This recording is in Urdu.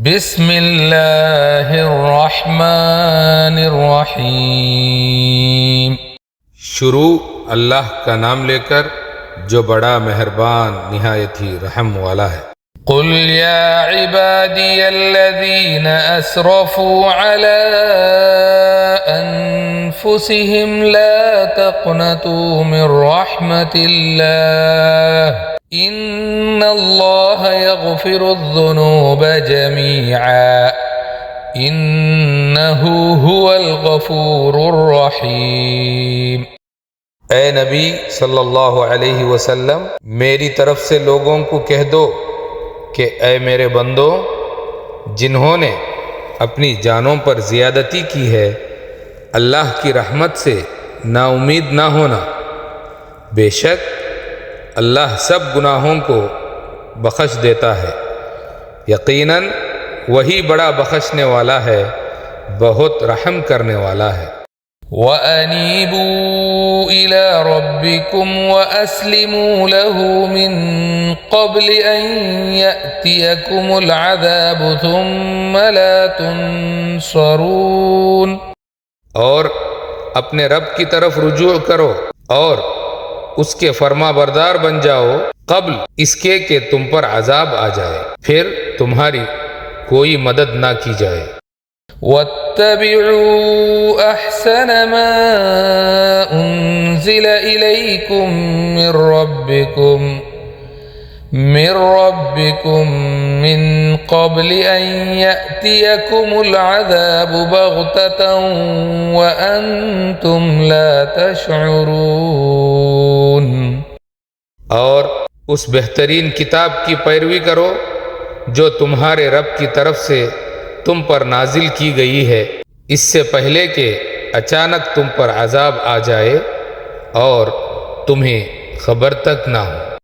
بسم اللہ الرحمن الرحیم۔ شروع اللہ کا نام لے کر جو بڑا مہربان نہایت ہی رحم والا ہے۔ قل یا عبادی الذین اسرفوا علی انفسهم لا تقنطوا من رحمت اللہ ان اللہ یغفر الذنوب جمیعا انہ هو الغفور الرحیم۔ اے نبی صلی اللہ علیہ وسلم، میری طرف سے لوگوں کو کہہ دو کہ اے میرے بندو، جنہوں نے اپنی جانوں پر زیادتی کی ہے، اللہ کی رحمت سے نا امید نہ ہونا۔ بے شک اللہ سب گناہوں کو بخش دیتا ہے، یقیناً وہی بڑا بخشنے والا ہے، بہت رحم کرنے والا ہے۔ وَأَنِيبُوا إِلَىٰ رَبِّكُمْ وَأَسْلِمُوا لَهُ مِن قَبْلِ أَن يَأْتِيَكُمُ الْعَذَابُ ثُمَّ لَا تُنصَرُونَ۔ اور اپنے رب کی طرف رجوع کرو اور اس کے فرما بردار بن جاؤ قبل اس کے کہ تم پر عذاب آ جائے، پھر تمہاری کوئی مدد نہ کی جائے۔ وَاتَّبِعُوا أَحْسَنَ مَا أُنزِلَ إِلَيْكُم مِّن رَّبِّكُم مِّن قَبْلِ أَن يَأْتِيَكُمُ الْعَذَابُ بَغْتَةً وَأَنتُمْ لَا تَشْعُرُونَ۔ اور اس بہترین کتاب کی پیروی کرو جو تمہارے رب کی طرف سے تم پر نازل کی گئی ہے، اس سے پہلے کہ اچانک تم پر عذاب آ جائے اور تمہیں خبر تک نہ ہو۔